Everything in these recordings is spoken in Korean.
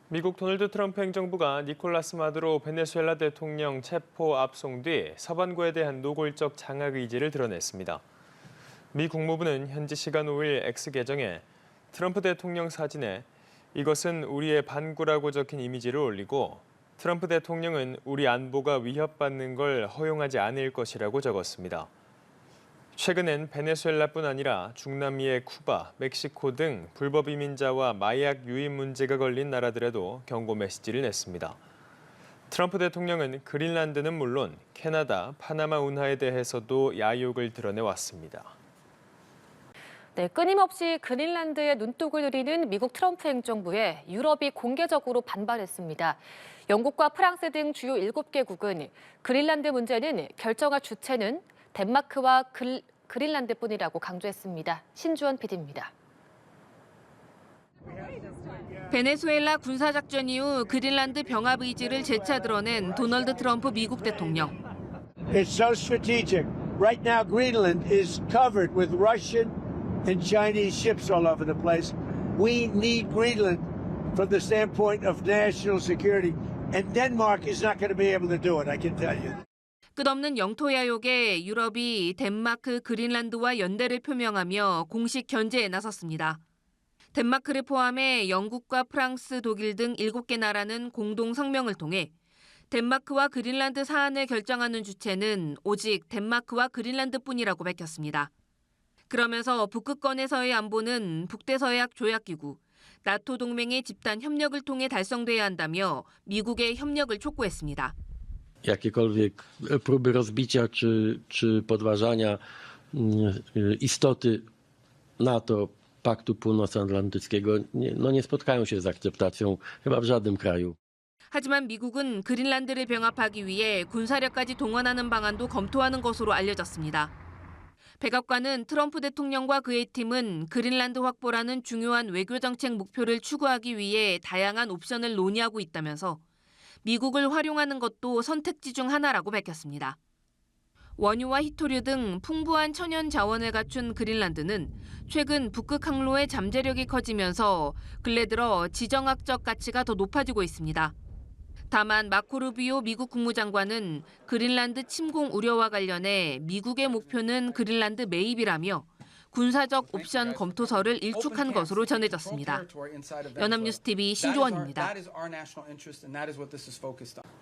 미국 도널드 트럼프 행정부가 니콜라스 마두로 베네수엘라 대통령 체포 압송 뒤 서반구에 대한 노골적 장악 의지를 드러냈습니다. 미 국무부는 현지 시간 5일 X 계정에 트럼프 대통령 사진에 이것은 우리의 반구라고 적힌 이미지를 올리고 트럼프 대통령은 우리 안보가 위협받는 걸 허용하지 않을 것이라고 적었습니다. 최근엔 베네수엘라뿐 아니라 중남미의 쿠바, 멕시코 등 불법 이민자와 마약 유입 문제가 걸린 나라들에도 경고 메시지를 냈습니다. 트럼프 대통령은 그린란드는 물론 캐나다, 파나마 운하에 대해서도 야욕을 드러내왔습니다. 네, 끊임없이 그린란드에 눈독을 들이는 미국 트럼프 행정부에 유럽이 공개적으로 반발했습니다. 영국과 프랑스 등 주요 7개국은 그린란드 문제는 결정할 주체는 덴마크와 그린란드뿐이라고 강조했습니다. 신주원 PD입니다. 베네수엘라 군사작전 이후 그린란드 병합 의지를 재차 드러낸 도널드 트럼프 미국 대통령. It's so strategic. Right now, Greenland is covered with Russian and Chinese ships all over the place. We need Greenland from the standpoint of national security. And Denmark is not going to be able to do it, I can tell you. 끝없는 영토 야욕에 유럽이 덴마크, 그린란드와 연대를 표명하며 공식 견제에 나섰습니다. 덴마크를 포함해 영국과 프랑스, 독일 등 7개 나라는 공동 성명을 통해 덴마크와 그린란드 사안을 결정하는 주체는 오직 덴마크와 그린란드뿐이라고 밝혔습니다. 그러면서 북극권에서의 안보는 북대서약 조약기구, 나토 동맹의 집단 협력을 통해 달성돼야 한다며 미국의 협력을 촉구했습니다. Jakiekolwiek próby rozbicia czy podważania istoty NATO, Paktu Północnoatlantyckiego nie spotkają się z akceptacją chyba w żadnym kraju. 하지만 미국은 그린란드를 병합하기 위해 군사력까지 동원하는 방안도 검토하는 것으로 알려졌습니다. 백악관은 트럼프 대통령과 그의 팀은 그린란드 확보라는 중요한 외교정책 목표를 추구하기 위해 다양한 옵션을 논의하고 있다면서 미국을 활용하는 것도 선택지 중 하나라고 밝혔습니다. 원유와 히토류 등 풍부한 천연 자원을 갖춘 그린란드는 최근 북극 항로의 잠재력이 커지면서 근래 들어 지정학적 가치가 더 높아지고 있습니다. 다만 마코 루비오 미국 국무장관은 그린란드 침공 우려와 관련해 미국의 목표는 그린란드 매입이라며 군사적 옵션 검토서를 일축한 것으로 전해졌습니다. 연합뉴스 TV 신조원입니다.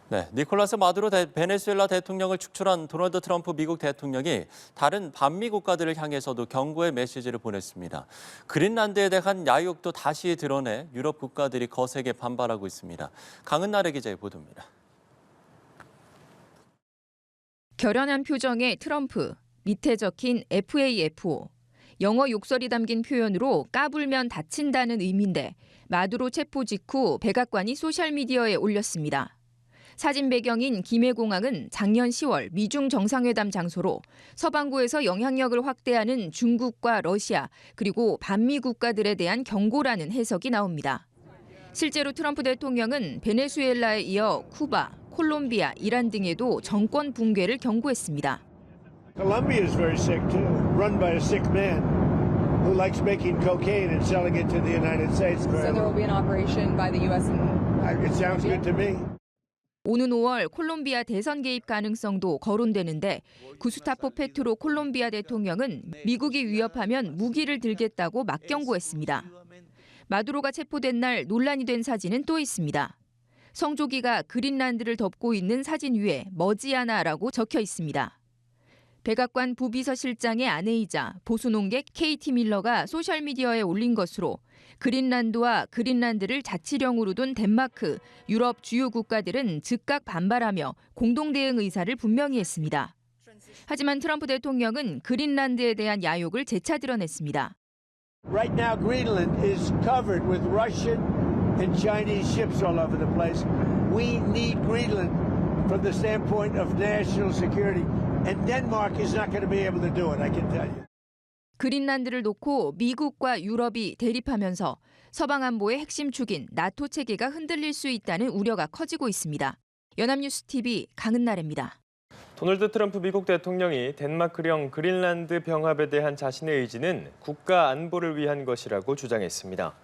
네, 니콜라스 마두로 베네수엘라 대통령을 축출한 도널드 트럼프 미국 대통령이 다른 반미 국가들을 향해서도 경고의 메시지를 보냈습니다. 그린란드에 대한 야욕도 다시 드러내 유럽 국가들이 거세게 반발하고 있습니다. 강은나래 기자의 보도입니다. 결연한 표정의 트럼프, 밑에 적힌 FAFO. 영어 욕설이 담긴 표현으로 까불면 다친다는 의미인데 마두로 체포 직후 백악관이 소셜미디어에 올렸습니다. 사진 배경인 김해공항은 작년 10월 미중 정상회담 장소로 서반구에서 영향력을 확대하는 중국과 러시아 그리고 반미 국가들에 대한 경고라는 해석이 나옵니다. 실제로 트럼프 대통령은 베네수엘라에 이어 쿠바, 콜롬비아, 이란 등에도 정권 붕괴를 경고했습니다. Colombia is very sick too, run by a sick man who likes making cocaine and selling it to the United States. So there will be an operation by the U.S. It sounds good to me. 오는 5월 콜롬비아 대선 개입 가능성도 거론되는데 구스타포 페트로 콜롬비아 대통령은 미국이 위협하면 무기를 들겠다고 맞경고했습니다. 마두로가 체포된 날 논란이 된 사진은 또 있습니다. 성조기가 그린란드를 덮고 있는 사진 위에 머지않아라고 적혀 있습니다. 백악관 부비서실장의 아내이자 보수논객 KT 밀러가 소셜미디어에 올린 것으로 그린란드와 그린란드를 자치령으로 둔 덴마크, 유럽 주요 국가들은 즉각 반발하며 공동대응 의사를 분명히 했습니다. 하지만 트럼프 대통령은 그린란드에 대한 야욕을 재차 드러냈습니다. Right now, Greenland is covered with Russian and Chinese ships all over the place. We need Greenland from the standpoint of national security. And Denmark is not going to be able to do it, I can tell you. 그린란드를 놓고 미국과 유럽이 대립하면서 서방 안보의 핵심 축인 나토 체계가 흔들릴 수 있다는 우려가 커지고 있습니다. 연합뉴스 TV 강은나래입니다. 도널드 트럼프 미국 대통령이 덴마크령 그린란드 병합에 대한 자신의 의지는 국가 안보를 위한 것이라고 주장했습니다.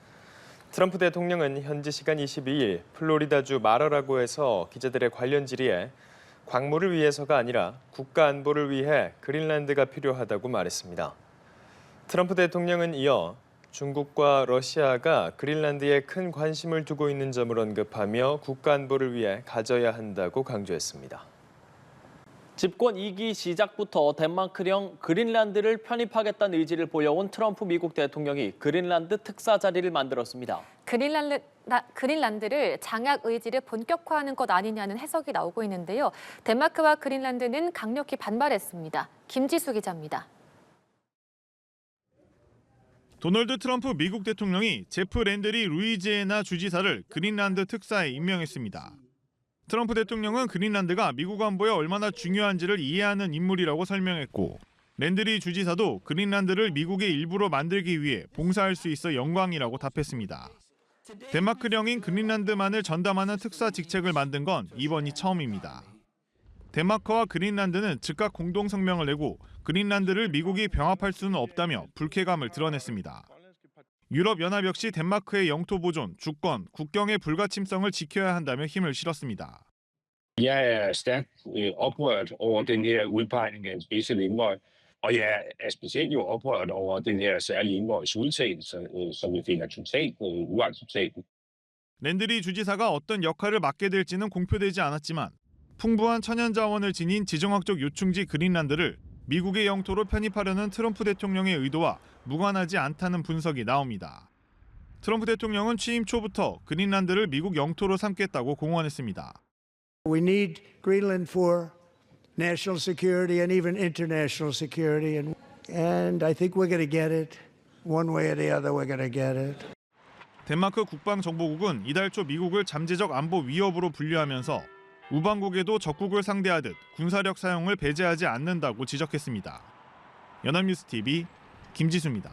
트럼프 대통령은 현지 시간 22일 플로리다주 마러라고에서 기자들의 관련 질의에 광물을 위해서가 아니라 국가 안보를 위해 그린란드가 필요하다고 말했습니다. 트럼프 대통령은 이어 중국과 러시아가 그린란드에 큰 관심을 두고 있는 점을 언급하며 국가 안보를 위해 가져야 한다고 강조했습니다. 집권 2기 시작부터 덴마크령 그린란드를 편입하겠다는 의지를 보여온 트럼프 미국 대통령이 그린란드 특사 자리를 만들었습니다. 그린란드를 장악 의지를 본격화하는 것 아니냐는 해석이 나오고 있는데요. 덴마크와 그린란드는 강력히 반발했습니다. 김지수 기자입니다. 도널드 트럼프 미국 대통령이 제프 랜들리 루이지애나 주지사를 그린란드 특사에 임명했습니다. 트럼프 대통령은 그린란드가 미국 안보에 얼마나 중요한지를 이해하는 인물이라고 설명했고, 랜들리 주지사도 그린란드를 미국의 일부로 만들기 위해 봉사할 수 있어 영광이라고 답했습니다. 덴마크령인 그린란드만을 전담하는 특사 직책을 만든 건 이번이 처음입니다. 덴마크와 그린란드는 즉각 공동 성명을 내고 그린란드를 미국이 병합할 수는 없다며 불쾌감을 드러냈습니다. 유럽연합 역시 덴마크의 영토 보존, 주권, 국경의 불가침성을 지켜야 한다며 힘을 실었습니다. Jeg er stærkt oprørt over den her udpegning af en speciel envoy, og jeg er specielt jo oprørt over den her særlige envoys udtalelse, som vi finder totalt uacceptabel. 랜들리 주지사가 어떤 역할을 맡게 될지는 공표되지 않았지만 풍부한 천연 자원을 지닌 지정학적 요충지 그린란드를 미국의 영토로 편입하려는 트럼프 대통령의 의도와 무관하지 않다는 분석이 나옵니다. 트럼프 대통령은 취임 초부터 그린란드를 미국 영토로 삼겠다고 공언했습니다. We need Greenland for national security and even international security, and I think we're going to get it. One way or the other, we're going to get it. 덴마크 국방정보국은 이달 초 미국을 잠재적 안보 위협으로 분류하면서 우방국에도 적국을 상대하듯 군사력 사용을 배제하지 않는다고 지적했습니다. 연합뉴스 TV 김지수입니다.